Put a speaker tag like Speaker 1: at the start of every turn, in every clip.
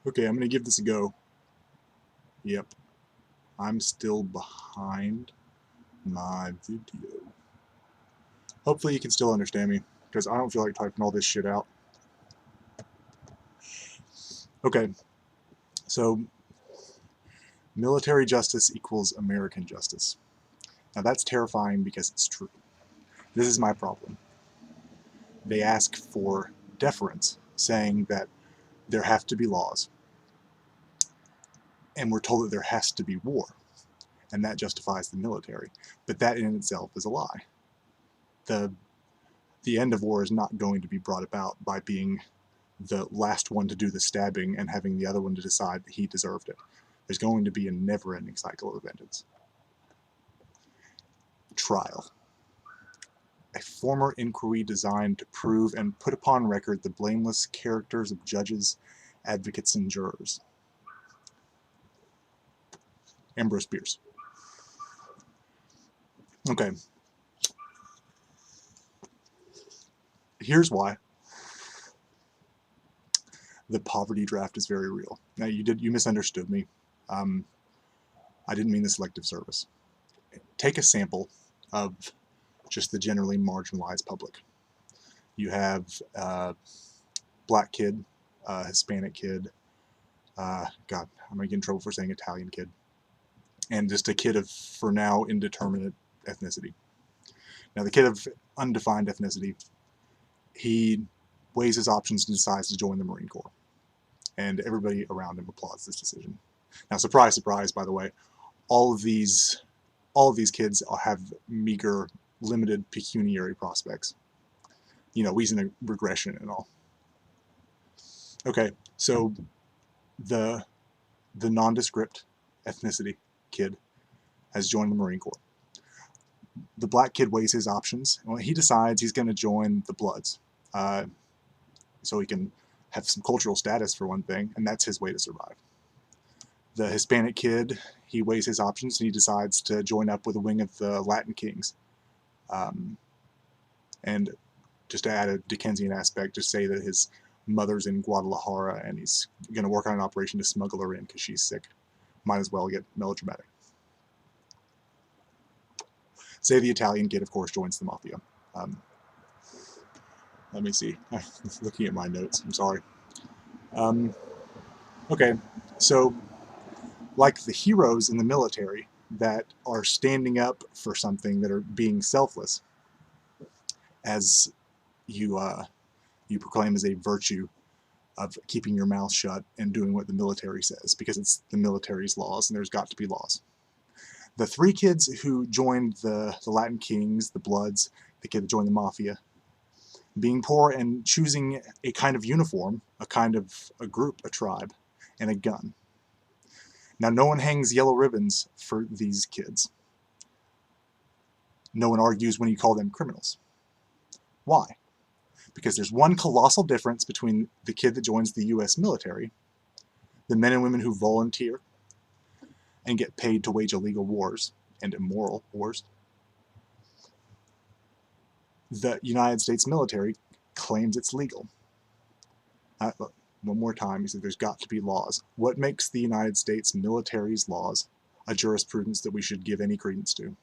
Speaker 1: Okay, I'm gonna give this a go. Yep, I'm still behind my video. Hopefully you can still understand me, because I don't feel like typing all this shit out. Okay, so military justice equals American justice. Now that's terrifying because it's true. This is my problem. They ask for deference, saying that there have to be laws, and we're told that there has to be war, and that justifies the military. But that in itself is a lie. The the end of war is not going to be brought about by being the last one to do the stabbing and having the other one to decide that he deserved it. There's going to be a never-ending cycle of vengeance. Trial. A former inquiry designed to prove and put upon record the blameless characters of judges, advocates, and jurors. Ambrose Bierce. Okay. Here's why. The poverty draft is very real. Now you misunderstood me. I didn't mean the selective service. Take a sample of just the generally marginalized public. You have a black kid, a Hispanic kid, God, I'm gonna get in trouble for saying Italian kid, and just a kid of, for now, indeterminate ethnicity. Now the kid of undefined ethnicity, he weighs his options and decides to join the Marine Corps, and everybody around him applauds this decision. Now, surprise, surprise, by the way, all of these kids have meager, limited pecuniary prospects. You know, he's in a regression and all. Okay, so the nondescript ethnicity kid has joined the Marine Corps. The black kid weighs his options. Well, he decides he's going to join the Bloods, so he can have some cultural status for one thing, and that's his way to survive. The Hispanic kid, he weighs his options and he decides to join up with a wing of the Latin Kings. And just to add a Dickensian aspect, just say that his mother's in Guadalajara and he's going to work on an operation to smuggle her in because she's sick. Might as well get melodramatic. Say the Italian kid, of course, joins the mafia. Let me see. I'm looking at my notes. I'm sorry. Okay, so like the heroes in the military that are standing up for something, that are being selfless, as you proclaim as a virtue of keeping your mouth shut and doing what the military says, because it's the military's laws and there's got to be laws. The three kids who joined the Latin Kings, the Bloods, the kid that joined the Mafia, being poor and choosing a kind of uniform, a kind of a group, a tribe, and a gun. Now, no one hangs yellow ribbons for these kids. No one argues when you call them criminals. Why? Because there's one colossal difference between the kid that joins the US military, the men and women who volunteer and get paid to wage illegal wars and immoral wars. The United States military claims it's legal. One more time, he said there's got to be laws. What makes the United States military's laws a jurisprudence that we should give any credence to?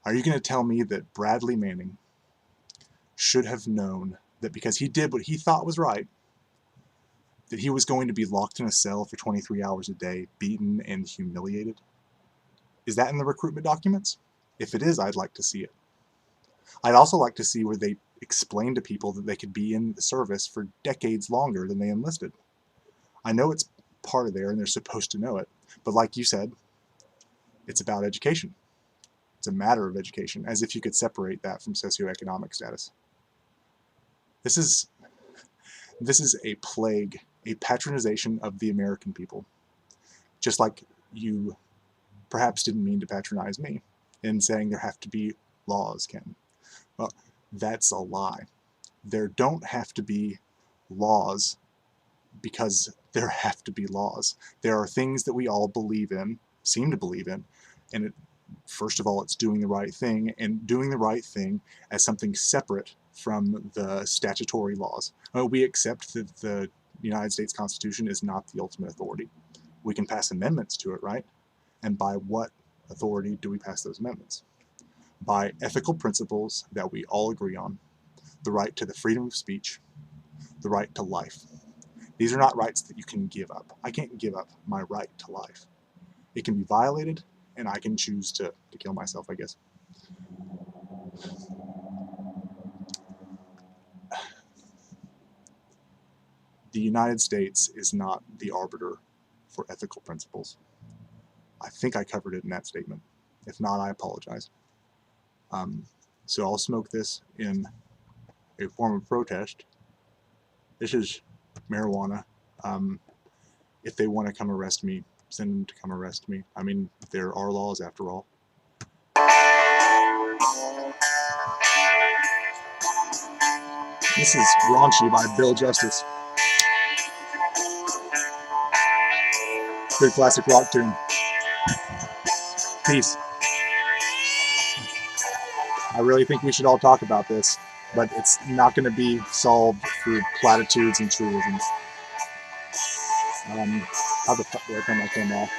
Speaker 1: Are you going to tell me that Bradley Manning should have known that because he did what he thought was right, that he was going to be locked in a cell for 23 hours a day, beaten and humiliated? Is that in the recruitment documents? If it is, I'd like to see it. I'd also like to see where they explain to people that they could be in the service for decades longer than they enlisted. I know it's part of there and they're supposed to know it, but like you said, it's about education. It's a matter of education, as if you could separate that from socioeconomic status. This is a plague, a patronization of the American people. Just like you perhaps didn't mean to patronize me in saying there have to be laws, Ken. Well, that's a lie. There don't have to be laws because there have to be laws. There are things that we all believe in, seem to believe in, and first of all, it's doing the right thing, and doing the right thing as something separate from the statutory laws. We accept that the the United States Constitution is not the ultimate authority. We can pass amendments to it, right? And by what authority do we pass those amendments? By ethical principles that we all agree on, the right to the freedom of speech, the right to life. These are not rights that you can give up. I can't give up my right to life. It can be violated, and I can choose to kill myself, I guess. The United States is not the arbiter for ethical principles. I think I covered it in that statement. If not, I apologize. So I'll smoke this in a form of protest. This is marijuana. If they want to come arrest me, send them to come arrest me. I mean, there are laws after all. This is Raunchy by Bill Justice. Good classic rock tune. Peace. I really think we should all talk about this, but it's not going to be solved through platitudes and truisms. How the fuck do I turn my camera off?